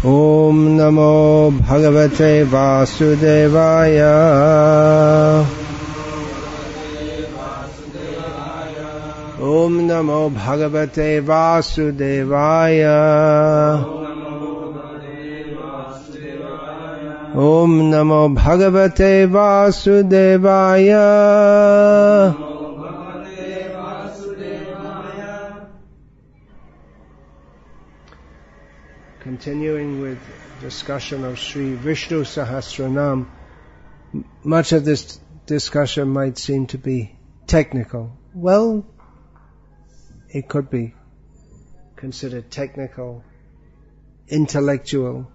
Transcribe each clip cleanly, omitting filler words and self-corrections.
Om Namo Bhagavate Vasudevaya. Om Namo Bhagavate Vasudevaya. Om Namo Bhagavate Vasudevaya. Continuing with discussion of Sri Vishnu Sahasranama, much of this discussion might seem to be technical. Well, it could be considered technical, intellectual.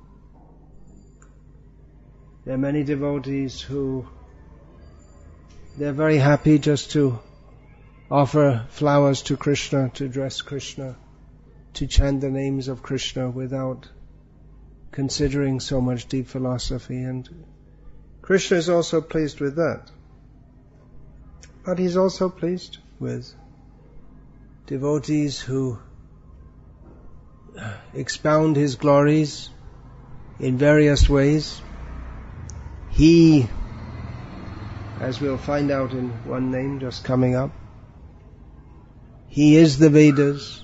There are many devotees who they're very happy just to offer flowers to Krishna, to dress Krishna, to chant the names of Krishna without considering so much deep philosophy. And Krishna is also pleased with that. But He's also pleased with devotees who expound His glories in various ways. He, as we'll find out in one name just coming up, He is the Vedas.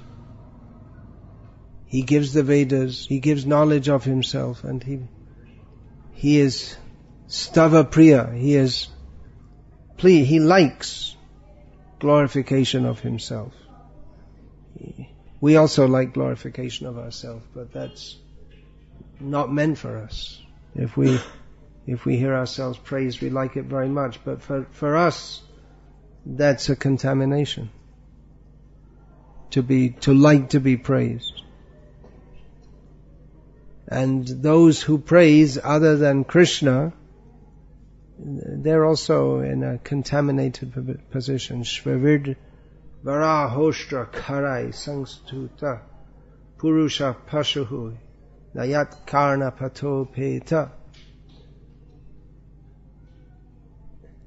He gives the Vedas, He gives knowledge of Himself, and He is Stava Priya, He likes glorification of Himself. We also like glorification of ourselves, but that's not meant for us. If we hear ourselves praised, we like it very much, but for us, that's a contamination. To like to be praised. And those who praise other than Krishna, they're also in a contaminated position. Shvavid varahostra karai sangstuta purusha pashuhu nayat karna pato peta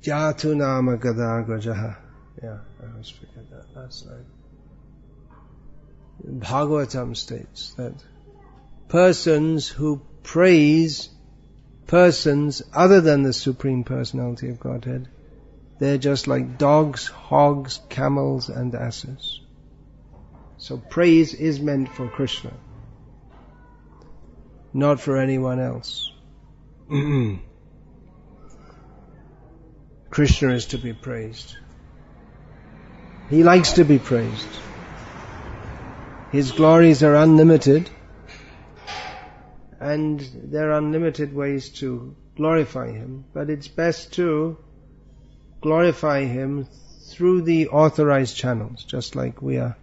jatu nama gadagrajaha. Yeah, I always forget that last night. Bhagavatam states that persons who praise persons other than the Supreme Personality of Godhead, they're just like dogs, hogs, camels and asses. So praise is meant for Krishna, not for anyone else. Krishna is to be praised. He likes to be praised. His glories are unlimited, and there are unlimited ways to glorify Him, but it's best to glorify Him through the authorized channels, just like we are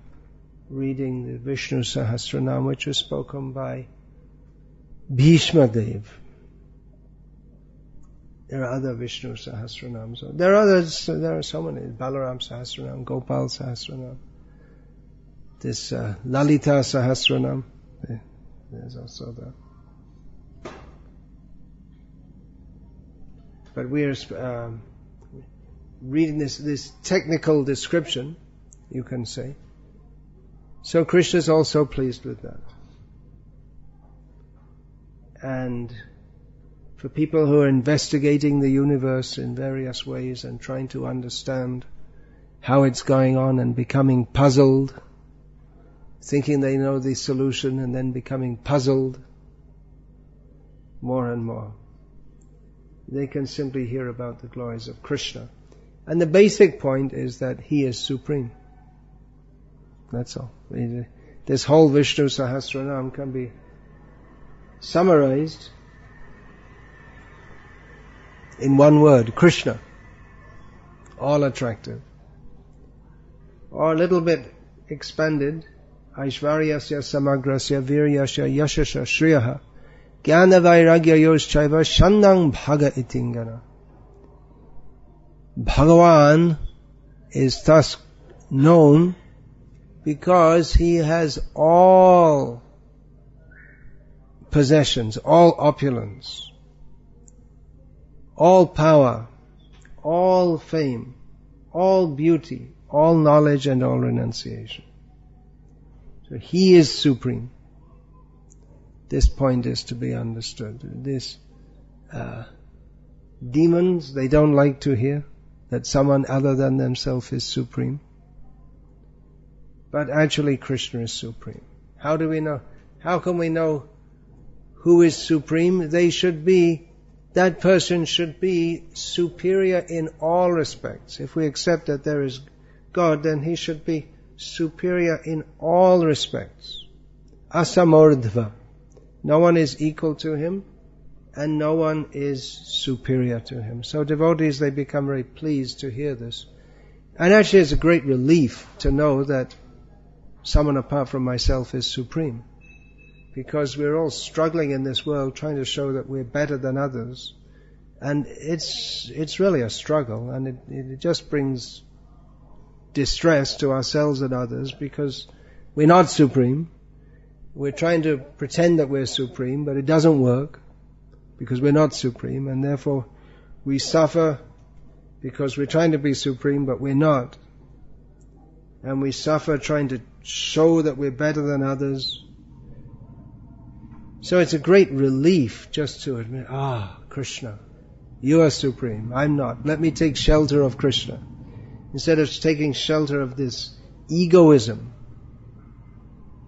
reading the Vishnu Sahasranama, which was spoken by Bhishma Dev. There are other Vishnu Sahasranams. There are so many. Balaram Sahasranam, Gopal Sahasranam, this Lalita Sahasranam. There's also that. But we are reading this technical description, you can say. So Krishna is also pleased with that. And for people who are investigating the universe in various ways and trying to understand how it's going on and becoming puzzled, thinking they know the solution and then becoming puzzled more and more, they can simply hear about the glories of Krishna. And the basic point is that He is supreme. That's all. This whole Vishnu Sahasranam can be summarized in one word: Krishna. All attractive. Or a little bit expanded: Aishvaryasya samagrasya viryasya yashasya shriyaha Jnana vairagya yoschaiva shandang bhaga itingana. Bhagavan is thus known because He has all possessions, all opulence, all power, all fame, all beauty, all knowledge and all renunciation. So He is supreme. This point is to be understood. These demons, they don't like to hear that someone other than themselves is supreme. But actually Krishna is supreme. How do we know? How can we know who is supreme? That person should be superior in all respects. If we accept that there is God, then he should be superior in all respects. Asamordhva. No one is equal to him, and no one is superior to him. So devotees, they become very pleased to hear this. And actually it's a great relief to know that someone apart from myself is supreme. Because we're all struggling in this world trying to show that we're better than others. And it's really a struggle, and it just brings distress to ourselves and others because we're not supreme. We're trying to pretend that we're supreme, but it doesn't work because we're not supreme, and therefore we suffer because we're trying to be supreme, but we're not. And we suffer trying to show that we're better than others. So it's a great relief just to admit, Krishna, you are supreme, I'm not. Let me take shelter of Krishna. Instead of taking shelter of this egoism,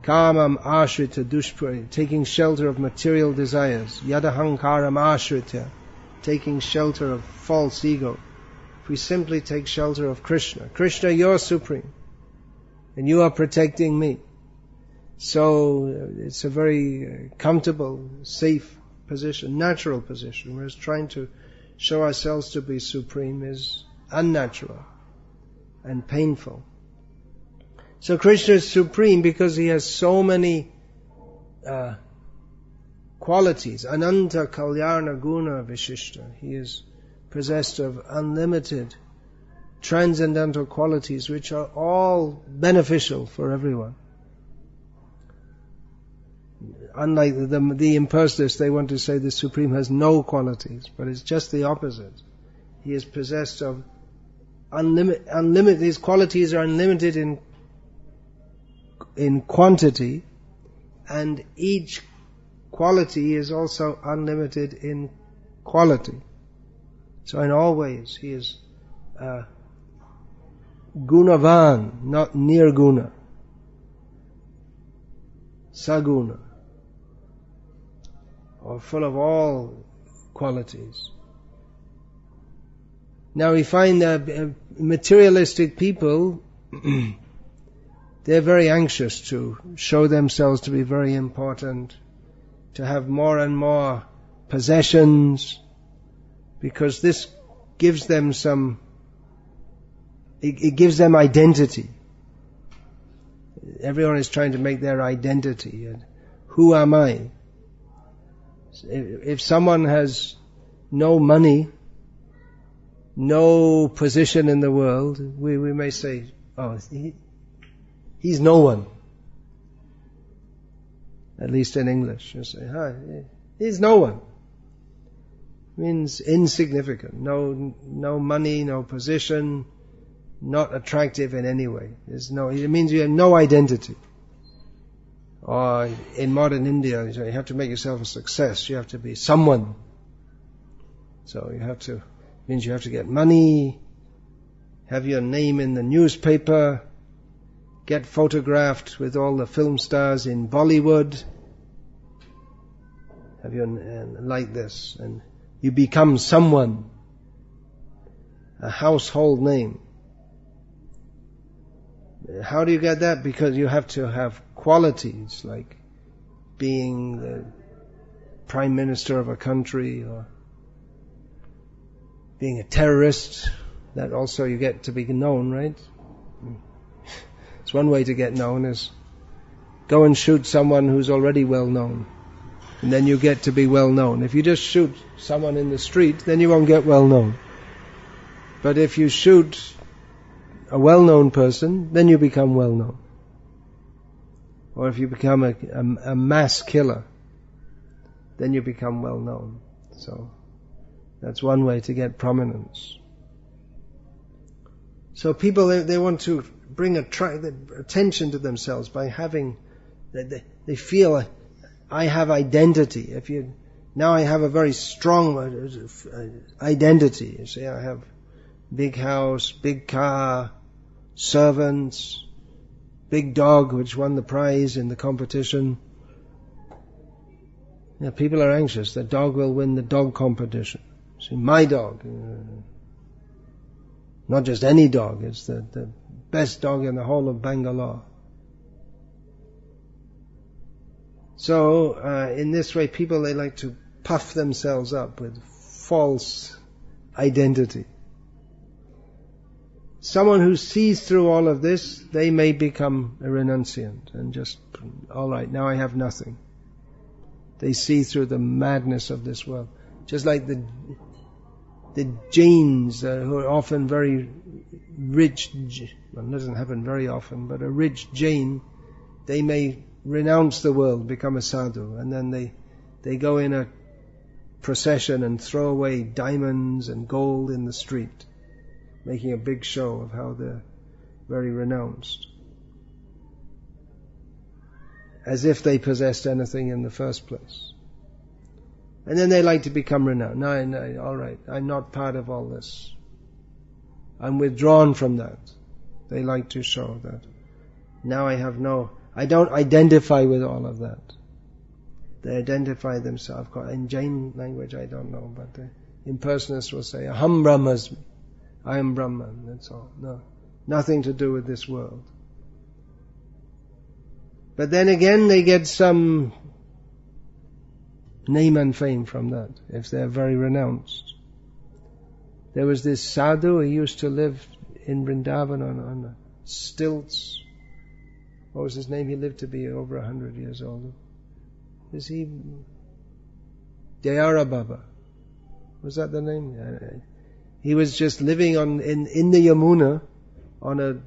kamam ashrita dushpuri, taking shelter of material desires, yadahankaram ashrita, taking shelter of false ego. If we simply take shelter of Krishna, Krishna, you're supreme, and you are protecting me. So it's a very comfortable, safe position, natural position, whereas trying to show ourselves to be supreme is unnatural and painful. So Krishna is supreme because he has so many qualities. Ananta kalyana guna vishishta. He is possessed of unlimited transcendental qualities which are all beneficial for everyone. Unlike the impersonalists, they want to say the Supreme has no qualities, but it's just the opposite. He is possessed of unlimited. These qualities are unlimited in quantity, and each quality is also unlimited in quality. So in all ways, he is gunavan, not nirguna, saguna, or full of all qualities. Now we find that materialistic people, they're very anxious to show themselves to be very important, to have more and more possessions, because this gives them it gives them identity. Everyone is trying to make their identity. And who am I? If someone has no money, no position in the world, we may say, he's no one. At least in English. You say, he's no one. Means insignificant. No money, no position, not attractive in any way. It means you have no identity. Or in modern India, you have to make yourself a success. You have to be someone. So means you have to get money, have your name in the newspaper, get photographed with all the film stars in Bollywood, have your like this, and you become someone, a household name. How do you get that? Because you have to have qualities like being the prime minister of a country or being a terrorist. That also you get to be known, right? It's one way to get known is go and shoot someone who's already well known, and then you get to be well known. If you just shoot someone in the street, then you won't get well known. But if you shoot a well-known person, then you become well-known. Or if you become a mass killer, then you become well-known. So that's one way to get prominence. So people, they want to bring attention to themselves by having, they feel, I have identity. Now I have a very strong identity. You see, I have big house, big car, servants, big dog which won the prize in the competition. Yeah, people are anxious. The dog will win the dog competition. See, my dog. Not just any dog. It's the best dog in the whole of Bangalore. So, in this way, people, they like to puff themselves up with false identity. Someone who sees through all of this, they may become a renunciant and just, all right, now I have nothing. They see through the madness of this world. Just like the Jains, who are often very rich, well, it doesn't happen very often, but a rich Jain, they may renounce the world, become a sadhu, and then they go in a procession and throw away diamonds and gold in the street, making a big show of how they're very renounced, as if they possessed anything in the first place. And then they like to become renowned. No, all right, I'm not part of all this. I'm withdrawn from that. They like to show that. Now I don't identify with all of that. They identify themselves. In Jain language, I don't know, but the impersonalists will say, Aham Brahmasmi. I am Brahman, that's all. No, nothing to do with this world. But then again, they get some name and fame from that, if they're very renounced. There was this sadhu, he used to live in Vrindavan on stilts. What was his name? He lived to be over 100 years old. Is he Dayara Baba? Was that the name? Yeah. He was just living in the Yamuna on a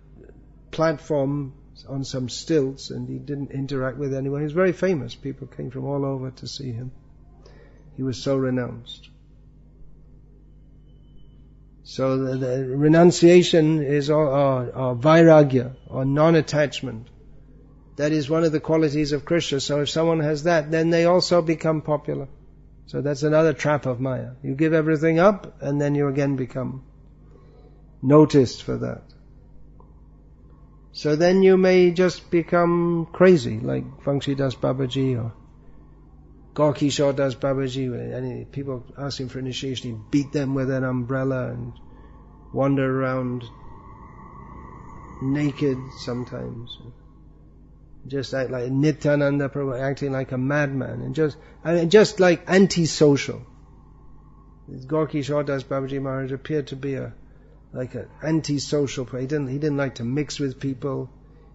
platform on some stilts, and he didn't interact with anyone. He was very famous. People came from all over to see him. He was so renounced. So the renunciation is or vairagya, or non-attachment. That is one of the qualities of Krishna. So if someone has that, then they also become popular. So that's another trap of Maya. You give everything up, and then you again become noticed for that. So then you may just become crazy, like Vangshi Das Babaji or Gorky Shaw Das Babaji. And people ask him for initiation, he beat them with an umbrella and wander around naked sometimes. Just act like Nityananda Prabhu, acting like a madman, and just like antisocial. Gorky Shaw Das Babaji Maharaj appeared to be like an antisocial person. He didn't like to mix with people.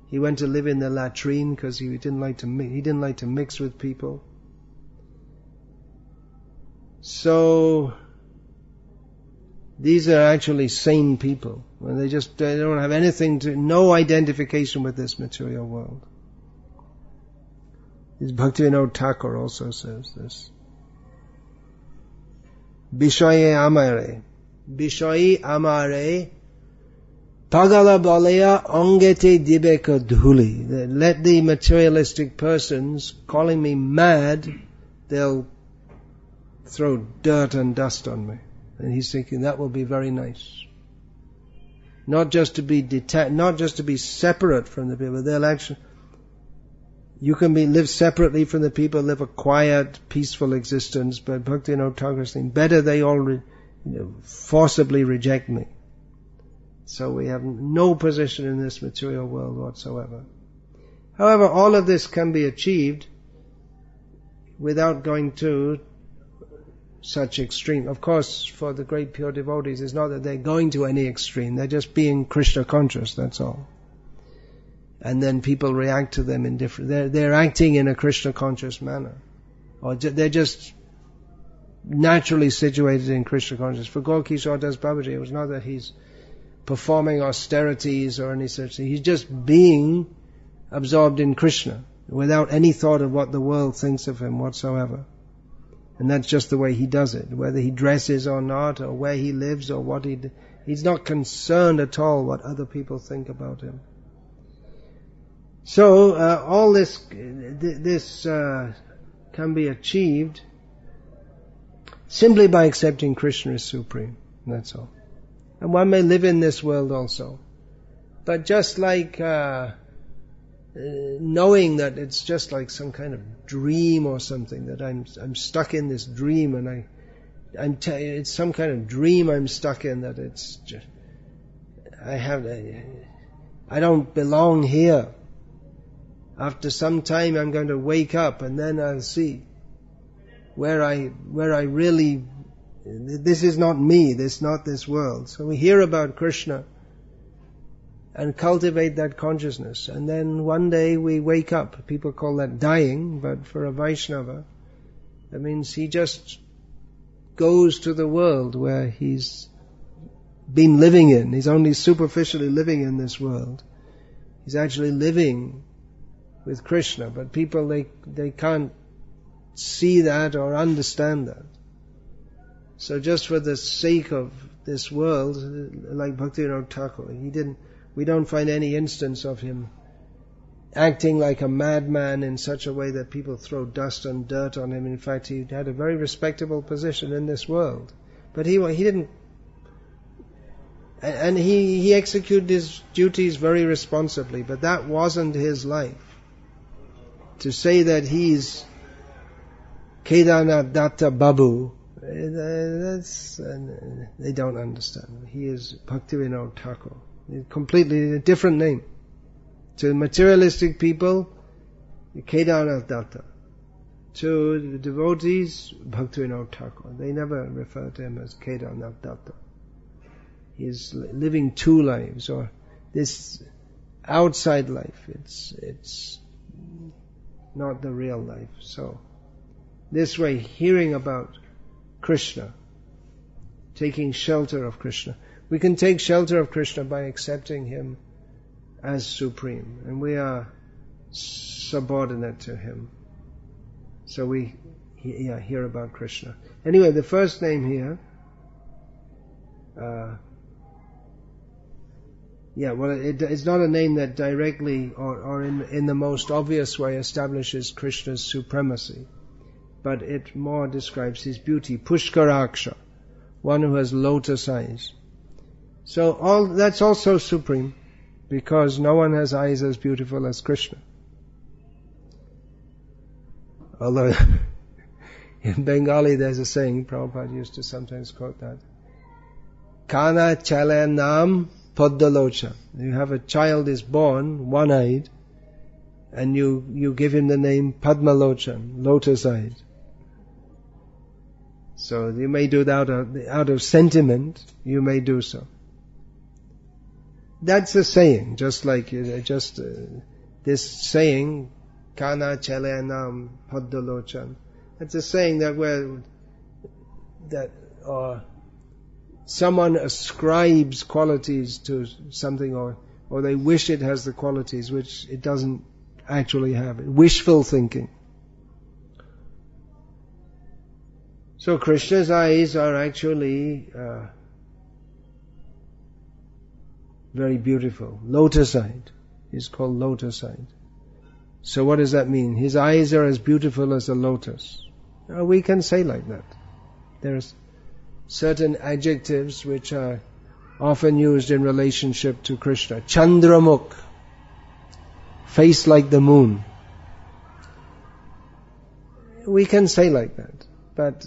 He went to live in the latrine because he didn't like to mix with people. So these are actually sane people. They don't have no identification with this material world. Bhaktivinoda Thakur also says this. Bishaye amare pagala balaya angete dibeka dhuli. Let the materialistic persons calling me mad, they'll throw dirt and dust on me. And he's thinking that will be very nice. Not just to be detached, not just to be separate from the people. They'll actually, you can live separately from the people, live a quiet, peaceful existence, but Bhaktivinoda Thakur is saying, better they all forcibly reject me. So we have no position in this material world whatsoever. However, all of this can be achieved without going to such extreme. Of course, for the great pure devotees, it's not that they're going to any extreme, they're just being Krishna conscious, that's all. And then people react to them in different, they're acting in a Krishna conscious manner. Or they're just naturally situated in Krishna consciousness. For Gorky Shaw Das Babaji, it was not that he's performing austerities or any such thing. He's just being absorbed in Krishna without any thought of what the world thinks of him whatsoever. And that's just the way he does it. Whether he dresses or not, or where he lives, or what he's not concerned at all what other people think about him. So all this can be achieved simply by accepting Krishna as supreme. That's all. And one may live in this world also. But just like knowing that it's just like some kind of dream or something, that I'm stuck in this dream, and it's some kind of dream I'm stuck in, that it's just, I don't belong here. After some time I'm going to wake up, and then I'll see where I really, this is not me, this is not this world. So we hear about Krishna and cultivate that consciousness, and then one day we wake up. People call that dying, but for a Vaishnava, that means he just goes to the world where he's been living in. He's only superficially living in this world. He's actually living with Krishna, but people, they can't see that or understand that. So just for the sake of this world, like Bhaktivinoda Thakur, we don't find any instance of him acting like a madman in such a way that people throw dust and dirt on him. In fact, he had a very respectable position in this world. But he didn't, and he executed his duties very responsibly, but that wasn't his life. To say that he's Kedarnath Datta Babu, they don't understand. He is Bhaktivinoda Thakur. Completely a different name. To materialistic people, Kedarnath Datta. To the devotees, Bhaktivinoda Thakur. They never refer to him as Kedarnath Datta. He is living two lives, or this outside life. It's not the real life. So, this way, hearing about Krishna, taking shelter of Krishna. We can take shelter of Krishna by accepting him as supreme, and we are subordinate to him. So we hear about Krishna. Anyway, the first name here, it's not a name that directly or in the most obvious way establishes Krishna's supremacy, but it more describes his beauty. Puskaraksa, one who has lotus eyes. So that's also supreme, because no one has eyes as beautiful as Krishna. Although in Bengali there's a saying, Prabhupada used to sometimes quote that, Kana chalanam poddalocha. You have a child is born one-eyed, and you give him the name Padmalochan, lotus-eyed. So you may do that out of sentiment, you may do so. That's a saying, just like this saying, Kana chalanam poddalochan. That's a saying that someone ascribes qualities to something, or they wish it has the qualities which it doesn't actually have. Wishful thinking. So Krishna's eyes are actually very beautiful. Lotus-eyed. He's called lotus-eyed. So what does that mean? His eyes are as beautiful as a lotus. We can say like that. There's certain adjectives which are often used in relationship to Krishna. Chandramukh, face like the moon. We can say like that. But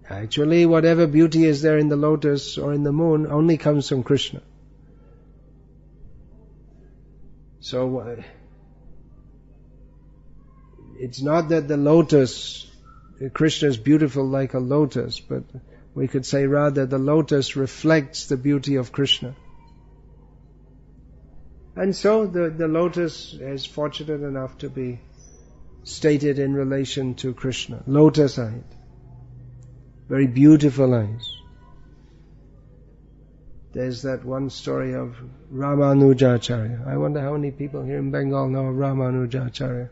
actually, whatever beauty is there in the lotus or in the moon only comes from Krishna. So, it's not that the lotus, Krishna is beautiful like a lotus, but we could say rather the lotus reflects the beauty of Krishna. And so the lotus is fortunate enough to be stated in relation to Krishna. Lotus-eyed. Very beautiful eyes. There's that one story of Ramanujacharya. I wonder how many people here in Bengal know of Ramanujacharya.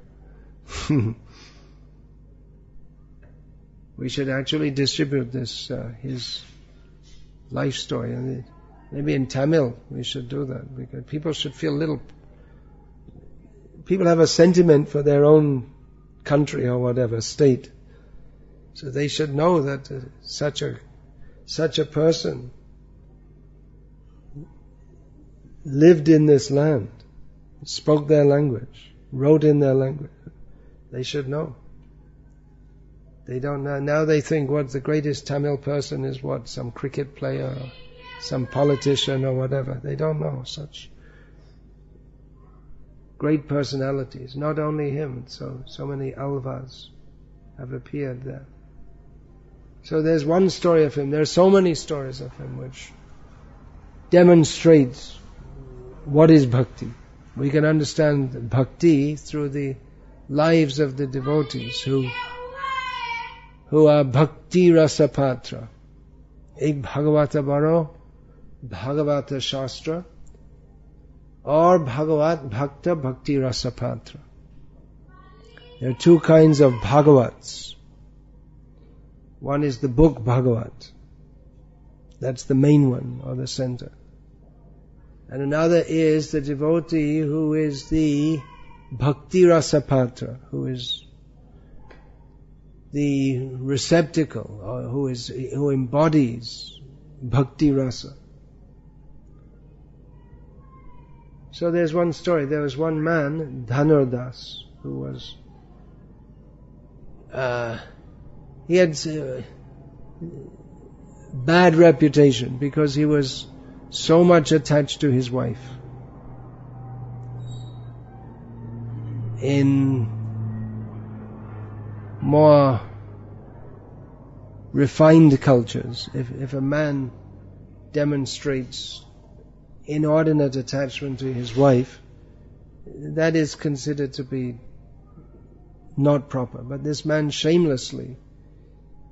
We should actually distribute this, his life story. And maybe in Tamil we should do that, because people should feel people have a sentiment for their own country or whatever, state. So they should know that such a person lived in this land, spoke their language, wrote in their language. They should know. They don't know. Now they think what the greatest Tamil person is what? Some cricket player or some politician or whatever. They don't know such great personalities. Not only him, so many alvas have appeared there. So there's one story of him. There are so many stories of him which demonstrates what is bhakti. We can understand bhakti through the lives of the devotees who are bhakti rasa patra. Ek bhagavata baro, bhagavata shastra, or bhagavat bhakta bhakti rasa patra. There are two kinds of bhagavats. One is the book Bhagavat. That's the main one, or the center. And another is the devotee who is the Bhakti Rasa Patra, who is the receptacle, or who embodies Bhakti Rasa. So there's one story. There was one man, Dhanurdas, who was he had bad reputation because he was so much attached to his wife. In more refined cultures, if a man demonstrates inordinate attachment to his wife, that is considered to be not proper. But this man shamelessly,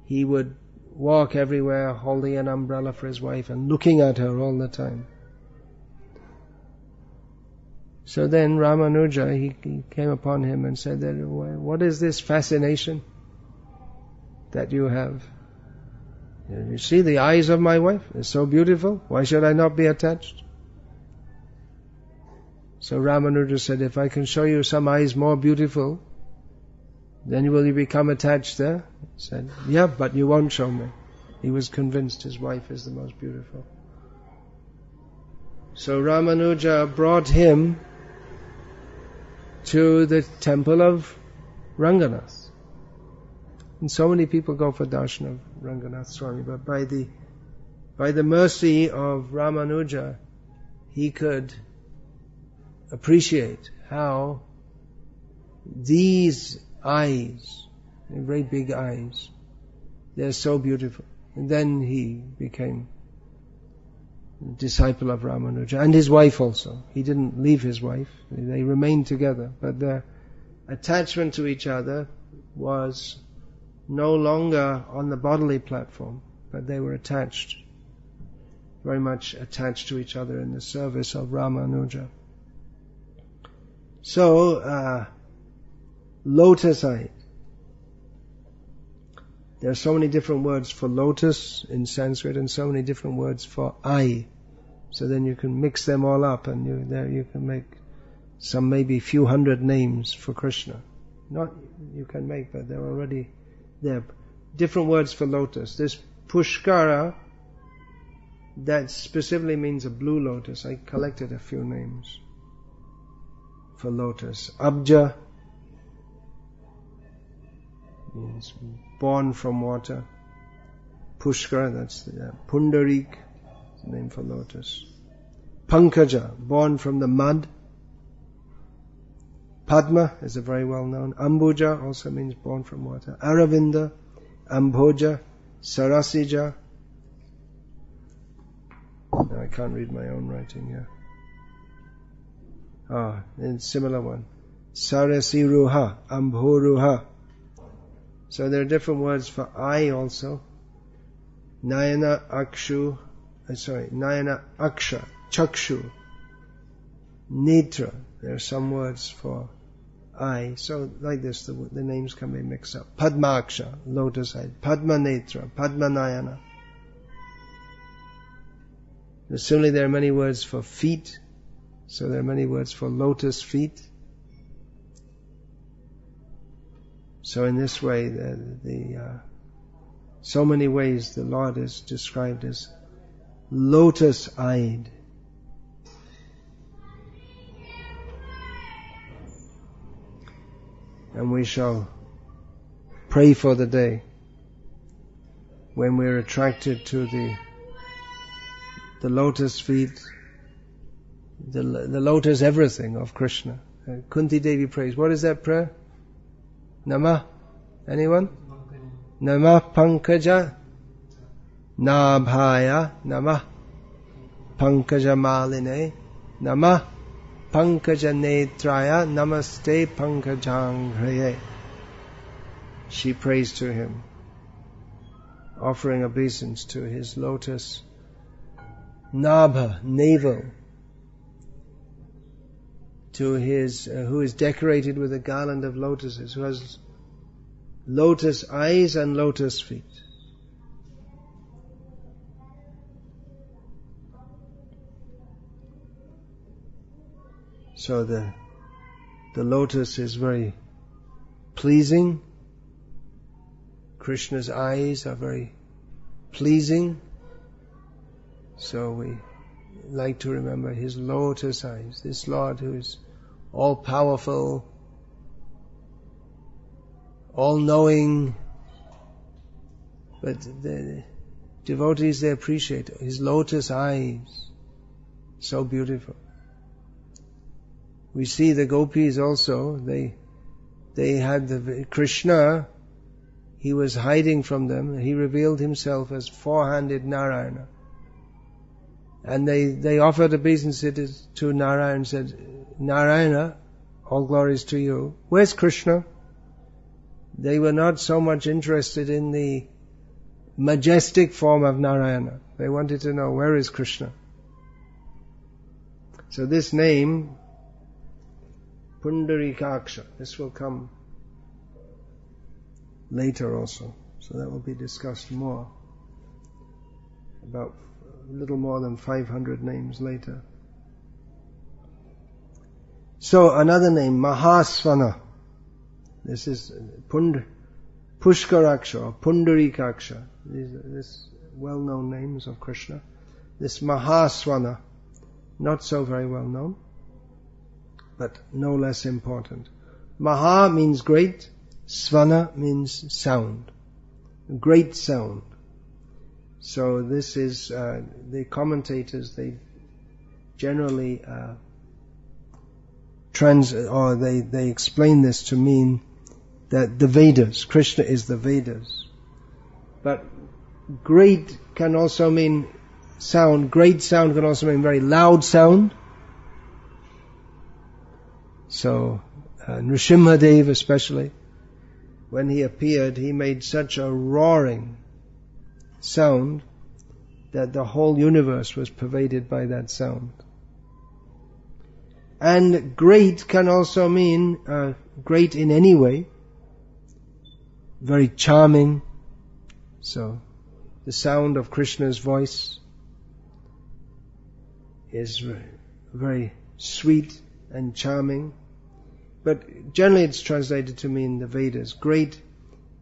he would walk everywhere holding an umbrella for his wife and looking at her all the time. So then Ramanuja, he came upon him and said, that, what is this fascination that you have? You see the eyes of my wife? They're so beautiful. Why should I not be attached? So Ramanuja said, if I can show you some eyes more beautiful, then will you become attached there? He said, yeah, but you won't show me. He was convinced his wife is the most beautiful. So Ramanuja brought him to the temple of Ranganath. And so many people go for darshan of Ranganath Swami, but by the mercy of Ramanuja, he could appreciate how these eyes, very big eyes, they're so beautiful. And then he became a disciple of Ramanuja, and his wife also. He didn't leave his wife, they remained together, but their attachment to each other was no longer on the bodily platform, but they were attached, very much attached to each other in the service of Ramanuja. So, lotus eye. There are so many different words for lotus in Sanskrit and so many different words for eye. So then you can mix them all up and you can make some maybe few hundred names for Krishna. Not you can make, but they're already there. Different words for lotus. This Puskara, that specifically means a blue lotus. I collected a few names for lotus. Abja means born from water. Pushkara, that's the Pundarik, the name for lotus. Pankaja, born from the mud. Padma is a very well known. Ambuja also means born from water. Aravinda, Amboja, Sarasija. No, I can't read my own writing here. And similar one. Sarasiruha, Ambhoruha. So there are different words for eye also. Nayana Aksha, Chakshu, Netra. There are some words for eye. So like this, the names can be mixed up. Padmaksha, lotus eye. Padma Netra, Padma Nayana. Similarly, there are many words for feet. So there are many words for lotus feet. So in this way, so many ways the Lord is described as lotus-eyed. And we shall pray for the day when we're attracted to the lotus feet, the lotus everything of Krishna. Kunti Devi prays. What is that prayer? Namah? Anyone? Namah Pankaja Nabhaya Namah Pankaja Maline Namah Pankaja Netraya Namaste Pankajanghaye. She prays to him, offering obeisance to his lotus nabha, navel, to his, who is decorated with a garland of lotuses, who has lotus eyes and lotus feet. So the lotus is very pleasing. Krishna's eyes are very pleasing. So we like to remember his lotus eyes, this Lord who is all-powerful, all-knowing, but the devotees, they appreciate his lotus eyes, so beautiful. We see the gopis also, they had Krishna, he was hiding from them, he revealed himself as four-handed Narayana. And they offered obeisance to Narayana and said, Narayana, all glories to you. Where's Krishna? They were not so much interested in the majestic form of Narayana. They wanted to know, where is Krishna? So this name, Puskaraksa, this will come later also. So that will be discussed more, about a little more than 500 names later. So another name, Mahasvanah. This is Puskaraksa or Pundarikaksha. These well-known names of Krishna. This Mahasvanah, not so very well known, but no less important. Maha means great, Svana means sound, great sound. So this is, the commentators, they generally they explain this to mean that the Vedas, Krishna is the Vedas. But great can also mean sound. Great sound can also mean very loud sound. So Nrsimhadev especially, when he appeared, he made such a roaring sound that the whole universe was pervaded by that sound. And great can also mean great in any way, very charming. So the sound of Krishna's voice is very sweet and charming. But generally it's translated to mean the Vedas. Great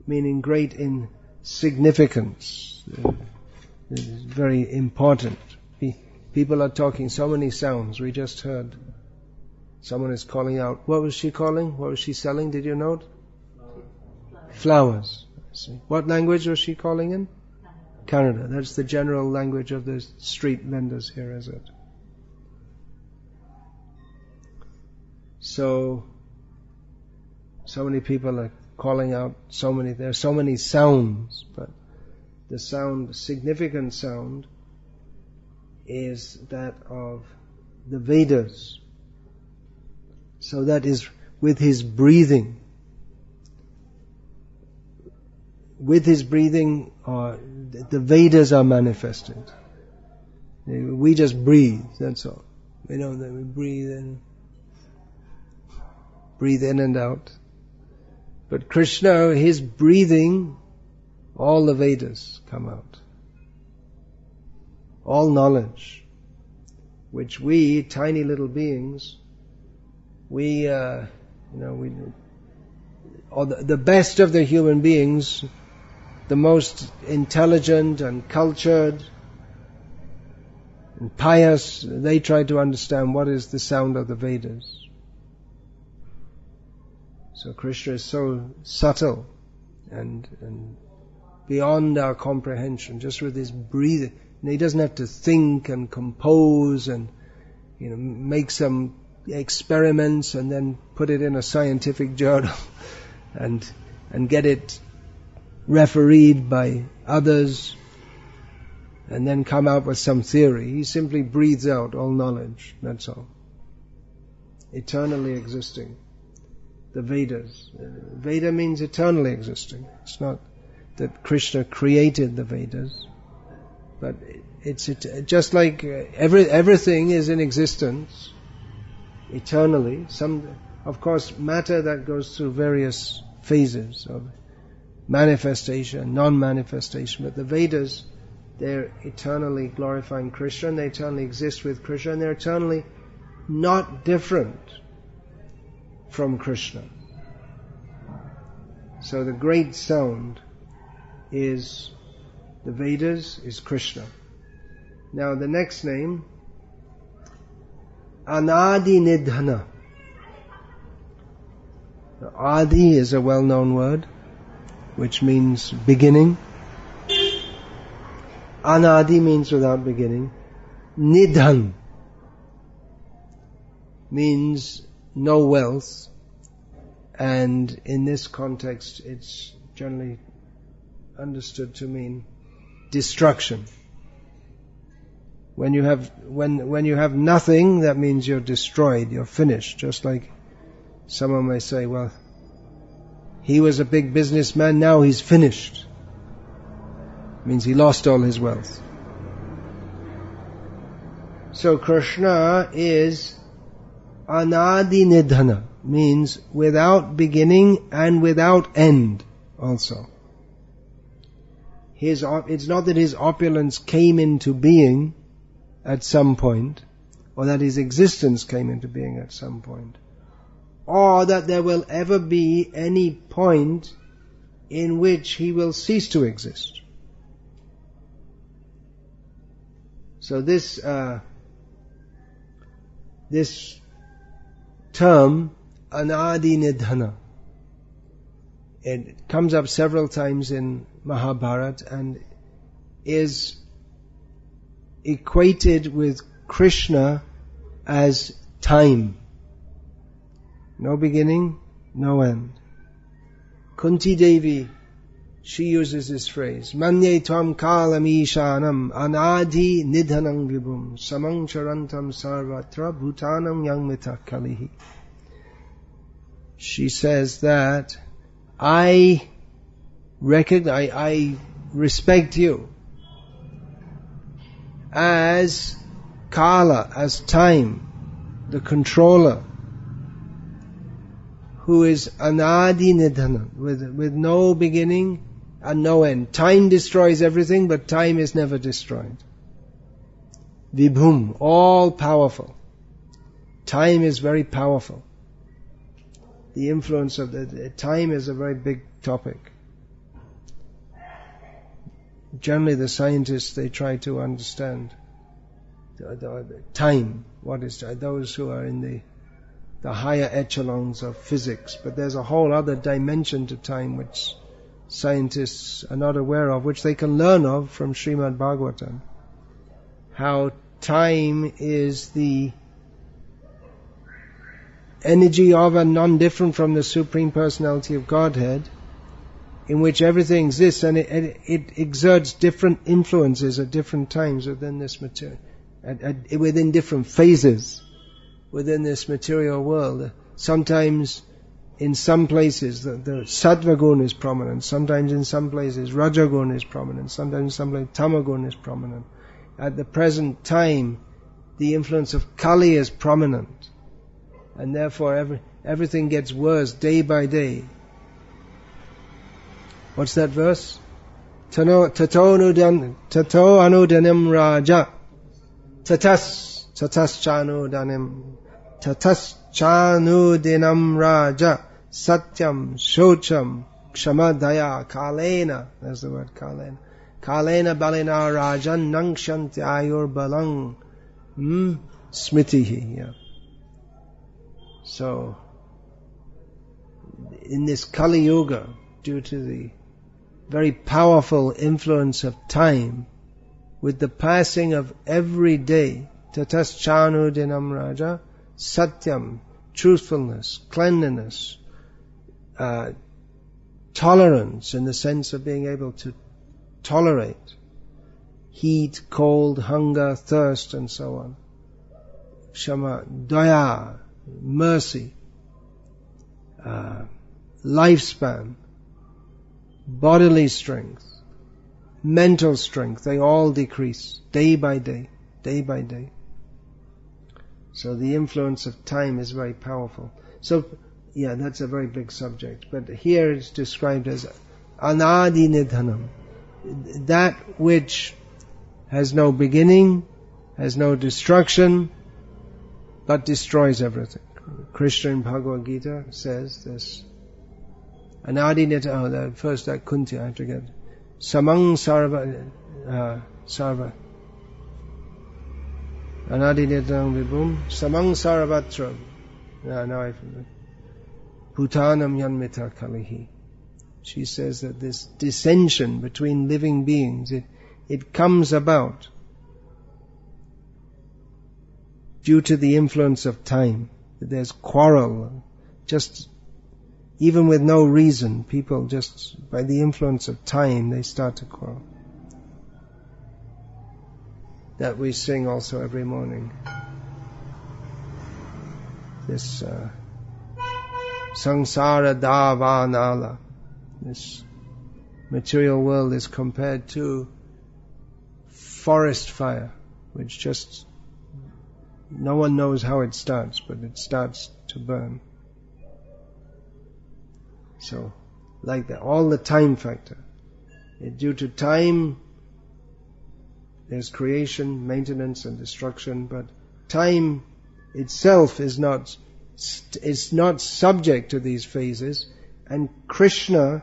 meaning great in significance. It is very important. People are talking so many sounds. We just heard someone is calling out. What was she calling? What was she selling? Did you note? Flowers. What language was she calling in? Kannada. That's the general language of the street vendors here, is it? So many people are calling out there are so many sounds, but the sound, significant sound, is that of the Vedas. So that is with his breathing. With his breathing, the Vedas are manifested. We just breathe, that's all. We know that we breathe in and out. But Krishna, his breathing, all the Vedas come out. All knowledge, which we, tiny little beings, or the best of the human beings, the most intelligent and cultured and pious, they try to understand what is the sound of the Vedas. So Krishna is so subtle and beyond our comprehension, just with his breathing. And he doesn't have to think and compose and make some experiments and then put it in a scientific journal and get it refereed by others and then come out with some theory. He simply breathes out all knowledge, that's all. Eternally existing. The Vedas. Veda means eternally existing. It's not that Krishna created the Vedas, but it's just like everything is in existence eternally. Of course, matter that goes through various phases of manifestation, non-manifestation, but the Vedas, they're eternally glorifying Krishna, and they eternally exist with Krishna, and they're eternally not different from Krishna. So the great sound is the Vedas, is Krishna. Now the next name, Anadinidhanah. Adi is a well-known word, which means beginning. Anadi means without beginning. Nidhan means no wealth, and in this context it's generally understood to mean destruction. When you have nothing, that means you're destroyed, you're finished. Just like someone may say, well, he was a big businessman, now he's finished. It means he lost all his wealth. So Krishna is Anadinidhanah, means without beginning and without end also. It's not that his opulence came into being at some point, or that his existence came into being at some point, or that there will ever be any point in which he will cease to exist. So this term, Anadinidhanah, it comes up several times in Mahabharata and is equated with Krishna as time. No beginning, no end. Kunti Devi, she uses this phrase, Manye tvam kalam ishanam anadi nidhanam vibhum samang charantam sarvatra bhutanam yangmita kalihi. She says that I respect you as Kala, as time, the controller, who is Anadinidhanah, with no beginning and no end. Time destroys everything, but time is never destroyed. Vibhum, all powerful. Time is very powerful. The influence of the time is a very big topic. Generally the scientists, they try to understand the time, what is time, those who are in the higher echelons of physics, but there's a whole other dimension to time which scientists are not aware of, which they can learn of from Srimad Bhagavatam. How time is the energy of and non-different from the Supreme Personality of Godhead, in which everything exists, and it exerts different influences at different times within this material, within different phases within this material world. Sometimes in some places the sattva gun is prominent, sometimes in some places rajagun is prominent, sometimes in some places tamagun is prominent. At the present time the influence of Kali is prominent, and therefore everything gets worse day by day. What's that verse? Tato anudanim raja tatas chanudinam raja satyam, shocham, kshama daya, kalena, there's the word kalena. Kalena balena rajan nangshanti ayur balang smritihi. Yeah. So, in this Kali Yuga, due to the very powerful influence of time, with the passing of every day, tatas chanu dinam raja, satyam, truthfulness, cleanliness, tolerance in the sense of being able to tolerate heat, cold, hunger, thirst, and so on. Shama, daya, mercy, lifespan, bodily strength, mental strength, they all decrease day by day, day by day. So the influence of time is very powerful. So, yeah, that's a very big subject. But here it's described as Anadinidhanah, that which has no beginning, has no destruction, but destroys everything. Krishna in Bhagavad Gita says this. Anadinidhanah, first that Kunti, I have to get. Samang sarva. Anadinidhanam vibhum. Samang sarvatra. Now I forget. Bhutanam yanmita kalihi. She says that this dissension between living beings, it comes about due to the influence of time. There's quarrel, just even with no reason, people just, by the influence of time, they start to quarrel. That we sing also every morning. This Sangsara Davanala, this material world is compared to forest fire, which just, no one knows how it starts, but it starts to burn. So, like that, all the time factor. Due to time, there's creation, maintenance, and destruction, but time itself is not subject to these phases, and Krishna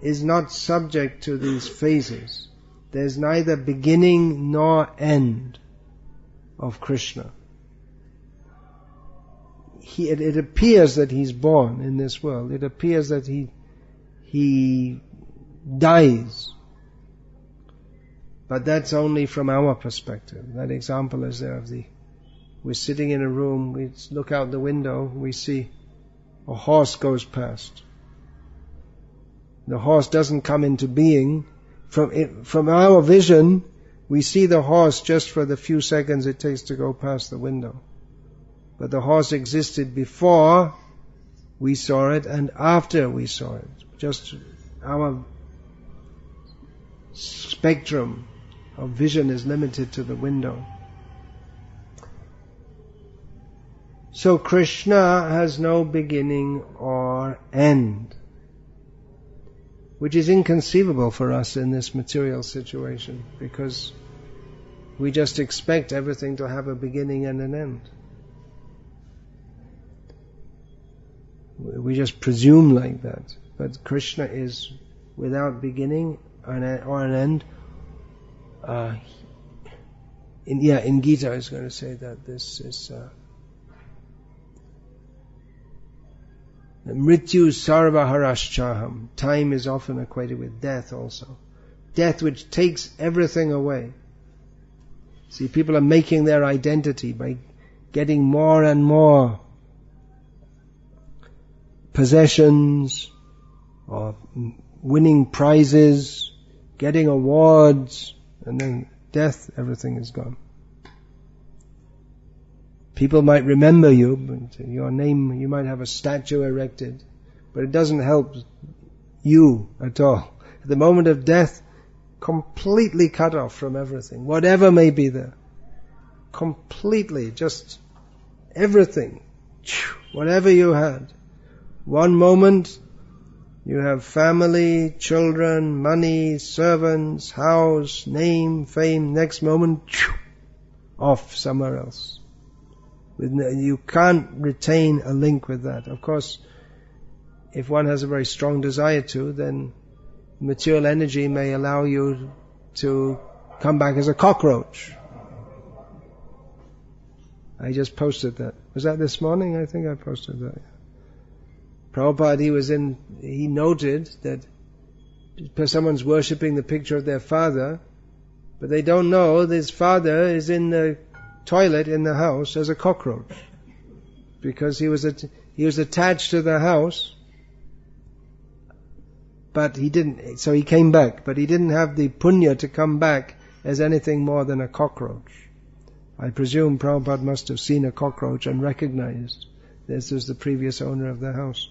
is not subject to these phases. There's neither beginning nor end of Krishna. It appears that he's born in this world. It appears that he dies. But that's only from our perspective. That example is there of we're sitting in a room, we look out the window, we see a horse goes past. The horse doesn't come into being. From our vision, we see the horse just for the few seconds it takes to go past the window. But the horse existed before we saw it and after we saw it. Just our spectrum of vision is limited to the window. So Krishna has no beginning or end, which is inconceivable for us in this material situation, because we just expect everything to have a beginning and an end. We just presume like that. But Krishna is without beginning or an end. In Gita I was going to say that this is Mrityu sarva haraschaham. Time is often equated with death also. Death which takes everything away. See, people are making their identity by getting more and more possessions, or winning prizes, getting awards, and then death, everything is gone. People might remember you, but your name, you might have a statue erected, but it doesn't help you at all. At the moment of death, completely cut off from everything, whatever may be there. Completely, just everything, whatever you had. One moment, you have family, children, money, servants, house, name, fame. Next moment, off somewhere else. You can't retain a link with that. Of course, if one has a very strong desire to, then material energy may allow you to come back as a cockroach. I just posted that. Was that this morning? I think I posted that. Prabhupada, he noted that someone's worshipping the picture of their father, but they don't know this father is in the toilet in the house as a cockroach. Because he was attached to the house, but so he came back, but he didn't have the punya to come back as anything more than a cockroach. I presume Prabhupada must have seen a cockroach and recognized this was the previous owner of the house.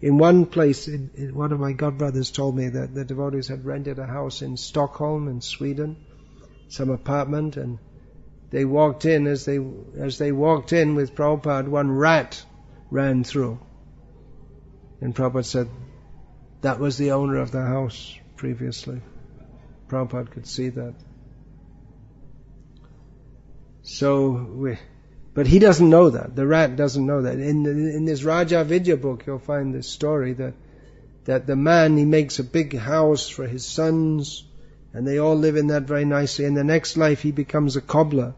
In one place, one of my godbrothers told me that the devotees had rented a house in Stockholm in Sweden, some apartment, and they walked in, as they walked in with Prabhupada, one rat ran through. And Prabhupada said, that was the owner of the house previously. Prabhupada could see that. But he doesn't know that. The rat doesn't know that. In this Raja Vidya book, you'll find this story that the man, he makes a big house for his sons, and they all live in that very nicely. In the next life, he becomes a cobbler.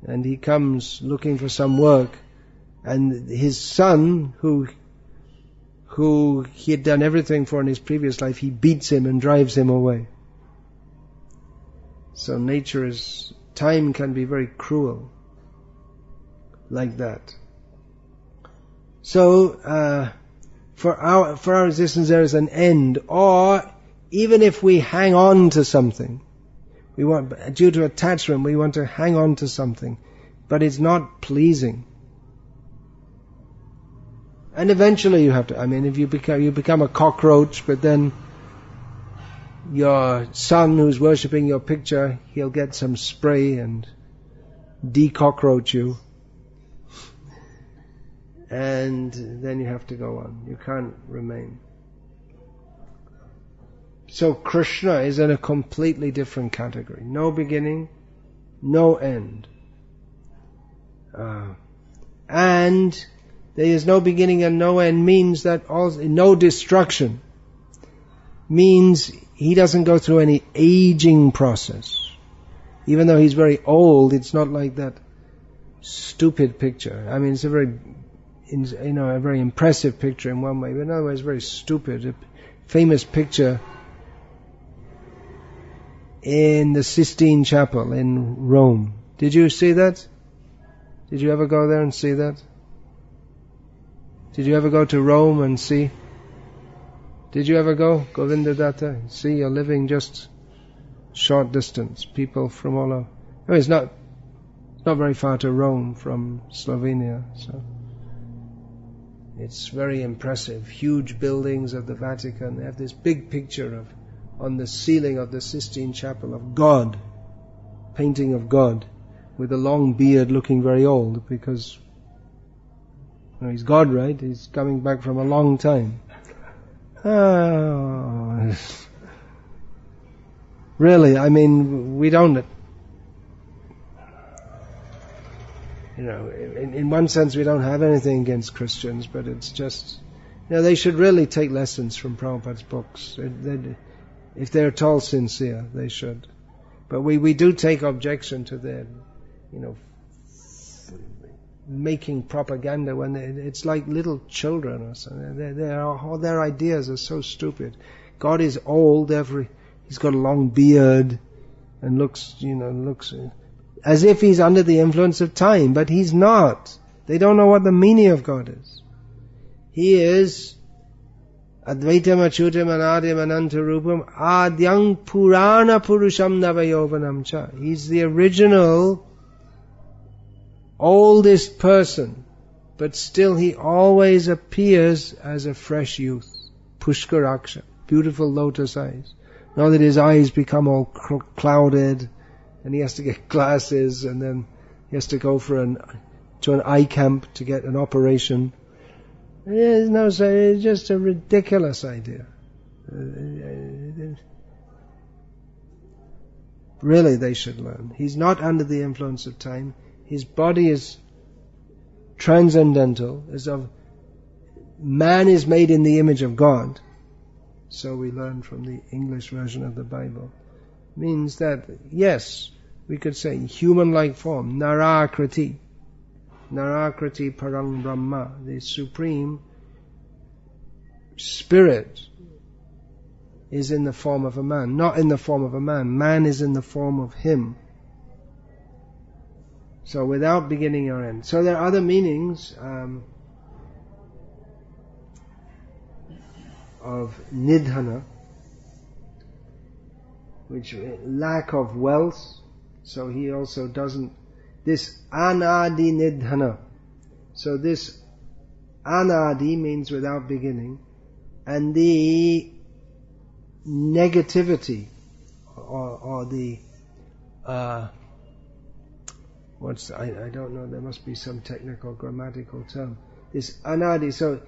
And he comes looking for some work. And his son, who he had done everything for in his previous life, he beats him and drives him away. So time can be very cruel. Like that. So, for our existence there is an end. Or, even if we hang on to something, due to attachment, we want to hang on to something, but it's not pleasing. And eventually you have to, if you become a cockroach, but then your son who's worshipping your picture, he'll get some spray and de-cockroach you. And then you have to go on. You can't remain. So Krishna is in a completely different category. No beginning, no end. And there is no beginning and no end means that also no destruction. Means he doesn't go through any aging process. Even though he's very old, it's not like that stupid picture. It's a very impressive picture in one way, but in other ways very stupid. A famous picture in the Sistine Chapel in Rome. Did you see that? Did you ever go there and see that? Did you ever go to Rome and see? Did you ever go, Govindadatta? See, you're living just short distance. People from all over. It's not very far to Rome from Slovenia, so it's very impressive. Huge buildings of the Vatican. They have this big picture on the ceiling of the Sistine Chapel of God, painting of God, with a long beard, looking very old, because he's God, right? He's coming back from a long time. Oh. Really, we don't, in one sense we don't have anything against Christians, but it's just, they should really take lessons from Prabhupada's books. If they're at all sincere, they should. But we do take objection to their, making propaganda when it's like little children or something. Their ideas are so stupid. God is old, he's got a long beard and looks as if he's under the influence of time, but he's not. They don't know what the meaning of God is. He is Advaitam Achutam Anadim Anantarupam Adyang Purana Purusham Navayovanam Cha. He's the original oldest person, but still he always appears as a fresh youth. Puskaraksa, beautiful lotus eyes. Now that his eyes become all clouded, and he has to get glasses, and then he has to go to an eye camp to get an operation. It's just a ridiculous idea. Really, they should learn. He's not under the influence of time. His body is transcendental. man is made in the image of God. So we learn from the English version of the Bible. Means that, yes, we could say human-like form, Narakriti. Narakriti Parang Brahma, the Supreme Spirit is in the form of a man, not in the form of a man. Man is in the form of him. So without beginning or end. So there are other meanings of Nidhana, which lack of wealth. So he also doesn't, this Anadinidhanah. So this Anadi means without beginning, and the negativity or the I don't know, there must be some technical grammatical term. This Anadi, so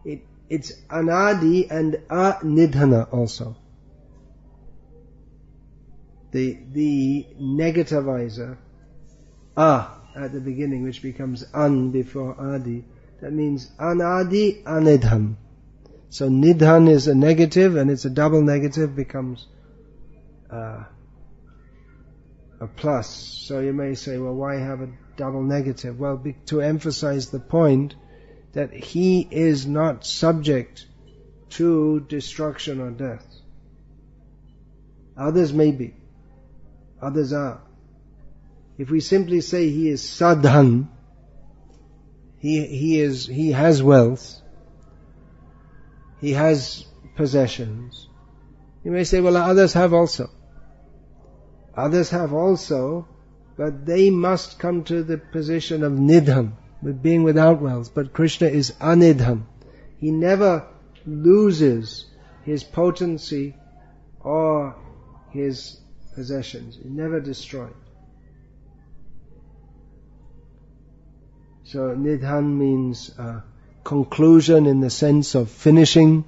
it's Anadi and Anidhana also. The negativizer, at the beginning, which becomes An before Adi, that means Anadi Anidhan. So Nidhan is a negative, and it's a double negative, becomes a plus. So you may say, well, why have a double negative? Well, to emphasize the point that he is not subject to destruction or death. Others may be. Others are. If we simply say he is sadhan, he has wealth, he has possessions, you may say, well, others have also. Others have also, but they must come to the position of nidhan, with being without wealth. But Krishna is anidhan. He never loses his potency or his possessions. He never destroyed. So nidhan means conclusion in the sense of finishing.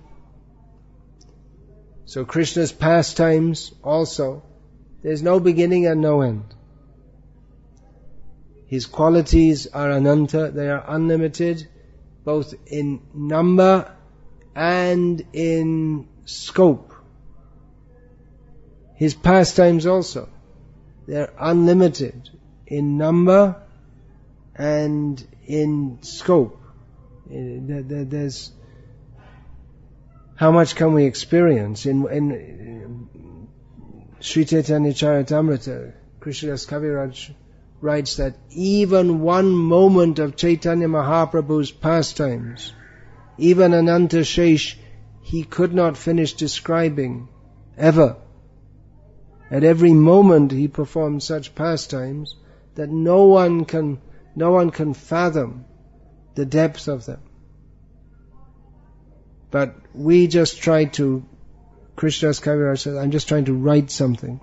So Krishna's pastimes also, there's no beginning and no end. His qualities are ananta, they are unlimited, both in number and in scope. His pastimes also, they're unlimited in number and in scope. There's how much can we experience? In Sri Chaitanya Charitamrita, Krishnadas Kaviraj writes that even one moment of Chaitanya Mahaprabhu's pastimes, even Ananta Shesh, he could not finish describing ever. At every moment he performed such pastimes that no one can fathom the depth of them. But we just try to, Krishnadas Kaviraj says, I'm just trying to write something.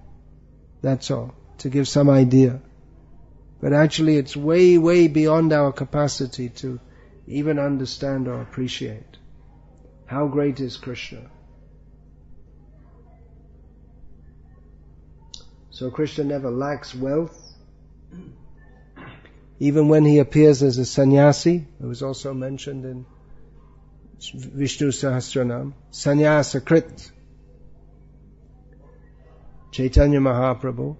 That's all, to give some idea. But actually it's way, way beyond our capacity to even understand or appreciate. How great is Krishna? So Krishna never lacks wealth. Even when he appears as a sannyasi, it was also mentioned in Vishnu Sahasranama, sannyasa krit, Chaitanya Mahaprabhu,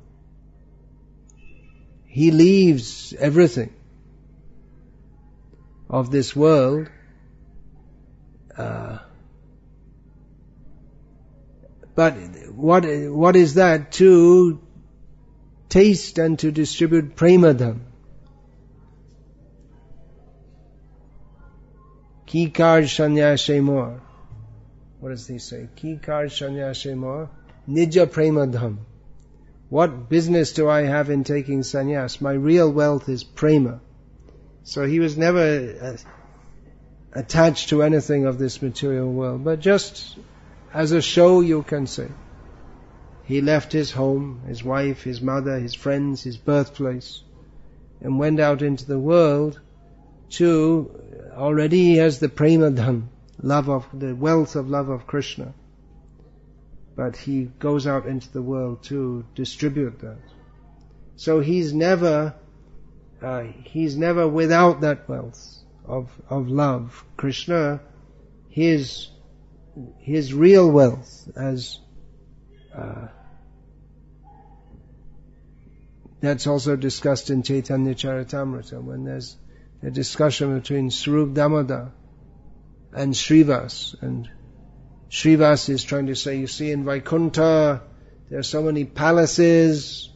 he leaves everything of this world, but what is that? To taste and to distribute premadhan. Ki karj sanyashe more. What does he say? Ki karj sanyashe more. Nija premadham. What business do I have in taking sannyas? My real wealth is prema. So he was never attached to anything of this material world, but just as a show, you can say. He left his home, his wife, his mother, his friends, his birthplace, and went out into the world to, already he has the premadhan, the wealth of love of Krishna. But he goes out into the world to distribute that. So he's never without that wealth of love. Krishna his real wealth, as that's also discussed in Chaitanya Charitamrita, when there's a discussion between Swarup Damodar and Srivas, and Srivas is trying to say, you see, in Vaikuntha there are so many palaces,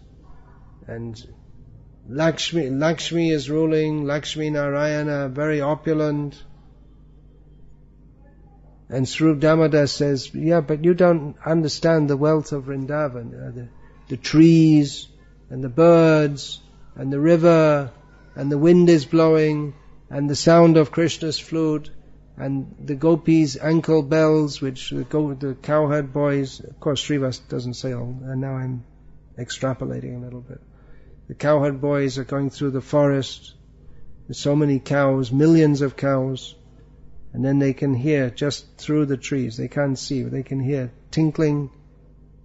and Lakshmi is ruling, Lakshmi Narayana, very opulent. And Swarup Damodar says, yeah, but you don't understand the wealth of Vrindavan. The trees, and the birds, and the river, and the wind is blowing, and the sound of Krishna's flute, and the gopis' ankle bells, which the cowherd boys, of course Srivas doesn't say all, and now I'm extrapolating a little bit. The cowherd boys are going through the forest, there's so many cows, millions of cows, and then they can hear just through the trees, they can't see, but they can hear tinkling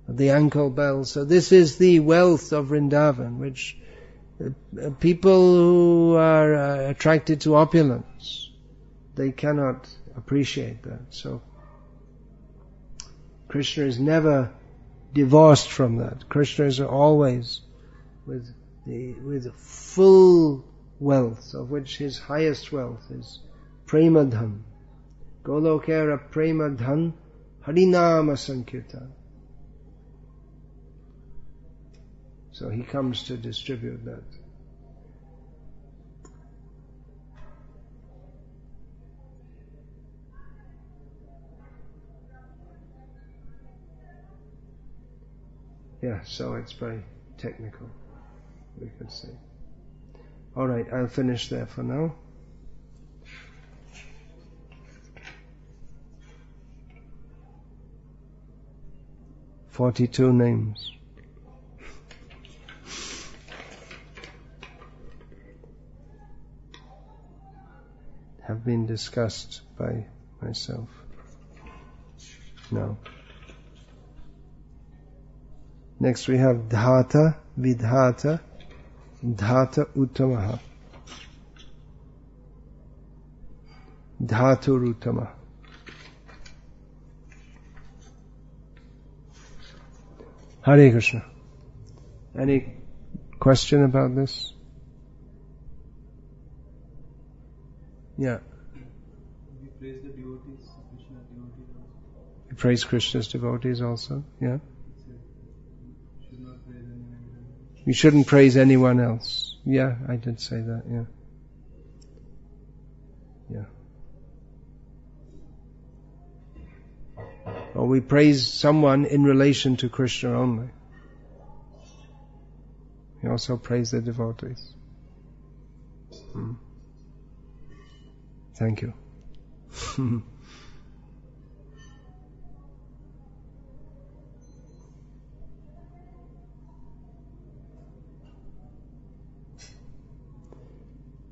of the ankle bells. So this is the wealth of Vrindavan, which people who are attracted to opulence, they cannot appreciate that. So Krishna is never divorced from that. Krishna is always with full wealth, of which his highest wealth is Premadhan. Golokera Premadhan Harinama Sankirtan. So he comes to distribute that. Yeah, so it's very technical, we could say. Alright, I'll finish there for now. "42 names. Have been discussed by myself. Now, next we have Dhata, Vidhata, Dhata Uttamaha. Dhatu Uttama. Hare Krishna. Any question about this? Yeah. We praise the devotees, Krishna devotees also. You praise Krishna's devotees also? Yeah. Should not praise anyone. You shouldn't praise anyone else. Yeah, I did say that, yeah. Yeah. Or we praise someone in relation to Krishna only. We also praise the devotees. Thank you.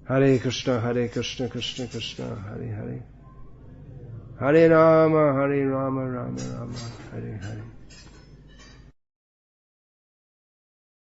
Hare Krishna, Krishna Krishna, Hare Hare. Hare Rama, Rama Rama, Hare Hare.